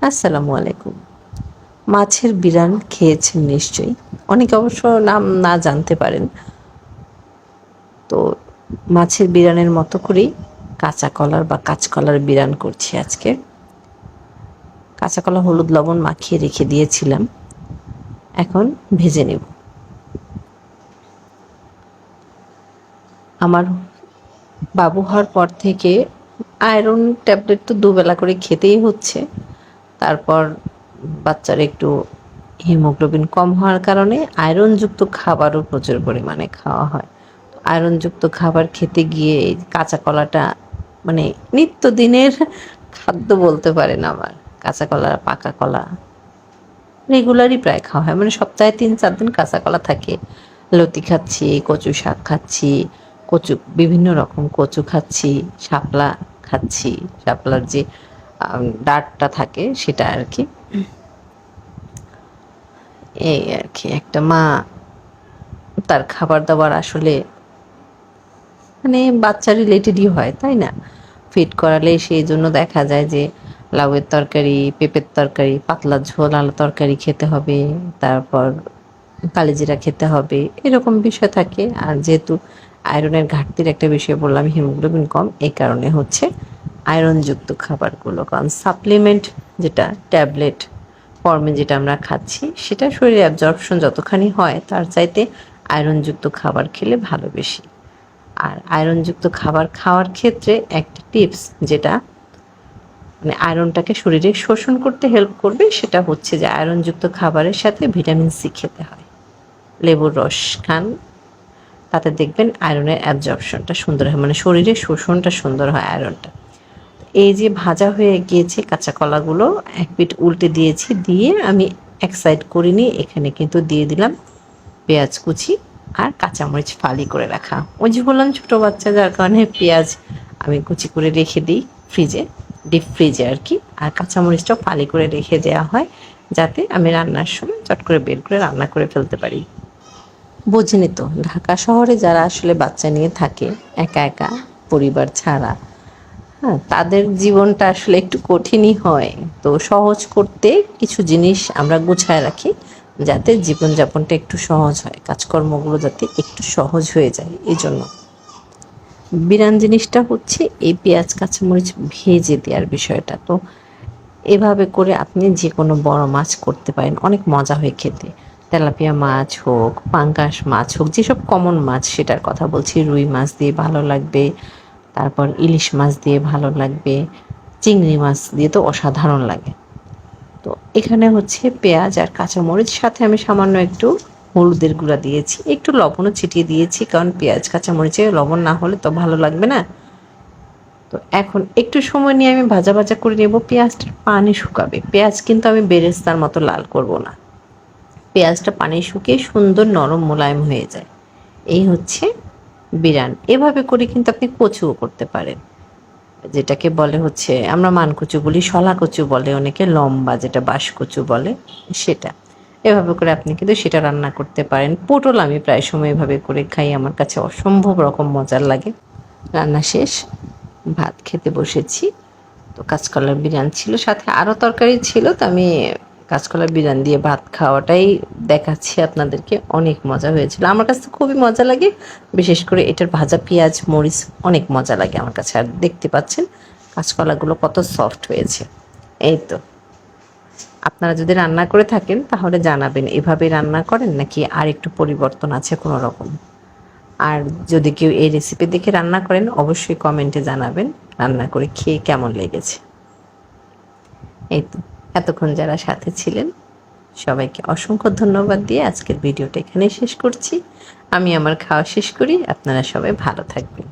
আসসালামু আলাইকুম। মাছের বিরান খেয়েছেন নিশ্চয়ই। অনেকে অবশ্য নাম না জানতে পারেন। তো মাছের বিরানের মতো করেই কাঁচা কলার বা কাঁচকলার বিরান করছি আজকে। কাঁচা কলা হলুদ লবণ মাখিয়ে রেখে দিয়েছিলাম, এখন ভেজে নেব। আমার বাবু হওয়ার পর থেকে আয়রন ট্যাবলেট তো দুবেলা করে খেতেই হচ্ছে। তারপর বাচ্চার একটু হিমোগ্লোবিন কম হওয়ার কারণে আয়রনযুক্ত খাবারও প্রচুর পরিমাণে খাওয়া হয়। আয়রনযুক্ত খাবার খেতে গিয়ে এই কাঁচা কলাটা মানে নিত্যদিনের খাদ্য বলতে পারেন আমার। কাঁচা কলা, পাকা কলা রেগুলারই প্রায় খাওয়া হয়, মানে সপ্তাহে ৩-৪ দিন কাঁচা কলা থাকে। লতি খাচ্ছি, কচু শাক খাচ্ছি, কচু বিভিন্ন রকম কচু খাচ্ছি, শাপলা খাচ্ছি। শাপলার যে ডাঁটটা থাকে সেটা আর কি। এই আর কি একটা মা তার খাবার দাবার আসলে মানে বাচ্চা রিলেটেডই হয়, তাই না? ফিড করালে সেই জন্য দেখা যায় যে লাউয়ের তরকারি, পেঁপের তরকারি, পাতলা ঝোল আলু তরকারি খেতে হবে, তারপর কালিজিরা খেতে হবে, এরকম বিষয় থাকে। আর যেহেতু আয়রনের ঘাটতির একটা বিষয় বললাম, হিমোগ্লোবিন কম, এই কারণে হচ্ছে আয়রনযুক্ত খাবারগুলো। কারণ সাপ্লিমেন্ট যেটা ট্যাবলেট ফর্মে যেটা আমরা খাচ্ছি সেটা শরীরে অ্যাবজর্পশন যতখানি হয় তার চাইতে আয়রনযুক্ত খাবার খেলে ভালো বেশি। আর আয়রনযুক্ত খাবার খাওয়ার ক্ষেত্রে একটা টিপস যেটা মানে আয়রনটাকে শরীরে শোষণ করতে হেল্প করবে সেটা হচ্ছে যে আয়রনযুক্ত খাবারের সাথে ভিটামিন সি খেতে হয়। লেবুর রস খান, তাতে দেখবেন আয়রনের অ্যাবজর্পশনটা সুন্দর হয়, মানে শরীরে শোষণটা সুন্দর হয় আয়রনটা। এই যে ভাজা হয়ে গিয়েছে কাঁচা কলাগুলো, এক পিঠ উল্টে দিয়েছি, দিয়ে আমি এক সাইড করিনি, এখানে কিন্তু দিয়ে দিলাম পেঁয়াজ কুচি আর কাঁচামরিচ ফালি করে রাখা। ওই যে বললাম ছোটো বাচ্চা, যার কারণে পেঁয়াজ আমি কুচি করে রেখে দিই ফ্রিজে, ডিপ ফ্রিজে আর কি। আর কাঁচামরিচটাও ফালি করে রেখে দেওয়া হয় যাতে আমি রান্নার সময় চট করে বের করে রান্না করে ফেলতে পারি। বোঝেনি তো, ঢাকা শহরে যারা আসলে বাচ্চা নিয়ে থাকে একা একা, পরিবার ছাড়া, হ্যাঁ, তাদের জীবনটা আসলে একটু কঠিনই হয়। তো সহজ করতে কিছু জিনিস আমরা গুছায় রাখি যাতে জীবনযাপনটা একটু সহজ হয়, কাজকর্মগুলো যাতে একটু সহজ হয়ে যায়। এই জন্য বিরান জিনিসটা হচ্ছে এই পেঁয়াজ কাঁচামরিচ ভেজে দেওয়ার বিষয়টা। তো এভাবে করে আপনি যে কোনো বড় মাছ করতে পারেন, অনেক মজা হয় খেতে। তেলাপিয়া মাছ হোক, পাঙ্গাস মাছ হোক, যেসব কমন মাছ সেটার কথা বলছি, রুই মাছ দিয়ে ভালো লাগবে, তারপর ইলিশ মাছ দিয়ে ভালো লাগবে, চিংড়ি মাছ দিয়ে তো অসাধারণ লাগে। তো এখানে হচ্ছে পেঁয়াজ আর কাঁচামরিচ, সাথে আমি সামান্য একটু হলুদের গুঁড়া দিয়েছি, একটু লবণও ছিটিয়ে দিয়েছি, কারণ পেঁয়াজ কাঁচামরিচে লবণ না হলে তো ভালো লাগবে না। তো এখন একটু সময় নিয়ে আমি ভাজা ভাজা করে নেব। পেঁয়াজটার পানি শুকাবে, পেঁয়াজ কিন্তু আমি বেরেস্তার মতো লাল করব না, পেঁয়াজটা পানি শুকিয়ে সুন্দর নরম মোলায়েম হয়ে যায়। এই হচ্ছে বিরান। এভাবে করে কিন্তু আপনি কচুও করতে পারেন, যেটাকে বলে হচ্ছে আমরা মানকচু বলি, শলা কচু বলে অনেকে, লম্বা যেটা বাঁশকচু বলে সেটা। এভাবে করে আপনি কিন্তু সেটা রান্না করতে পারেন। পটল আমি প্রায় সময় এভাবে করে খাই, আমার কাছে অসম্ভব রকম মজার লাগে। রান্না শেষ, ভাত খেতে বসেছি। তো কাঁচকলার বিরান ছিল, সাথে আরও তরকারি ছিল, তো আমি কাঁচকলার বিরান দিয়ে ভাত খাওয়াটাই দেখাচ্ছি আপনাদেরকে। অনেক মজা হয়েছিল, আমার কাছে তো খুবই মজা লাগে। বিশেষ করে এটার ভাজা পেঁয়াজ মরিচ অনেক মজা লাগে আমার কাছে। আর দেখতে পাচ্ছেন কাঁচকলাগুলো কত সফট হয়েছে। এই তো, আপনারা যদি রান্না করে থাকেন তাহলে জানাবেন এভাবে রান্না করেন নাকি আর একটু পরিবর্তন আছে কোনো রকম। আর যদি কেউ এই রেসিপি দেখে রান্না করেন অবশ্যই কমেন্টে জানাবেন রান্না করে খেয়ে কেমন লেগেছে। এই তো, এতক্ষণ যারা সাথে ছিলেন সবাইকে অসংখ্য ধন্যবাদ দিয়ে আজকের ভিডিওটা এখানেই শেষ করছি। আমি আমার খাওয়া শেষ করি, আপনারা সবাই ভালো থাকবেন।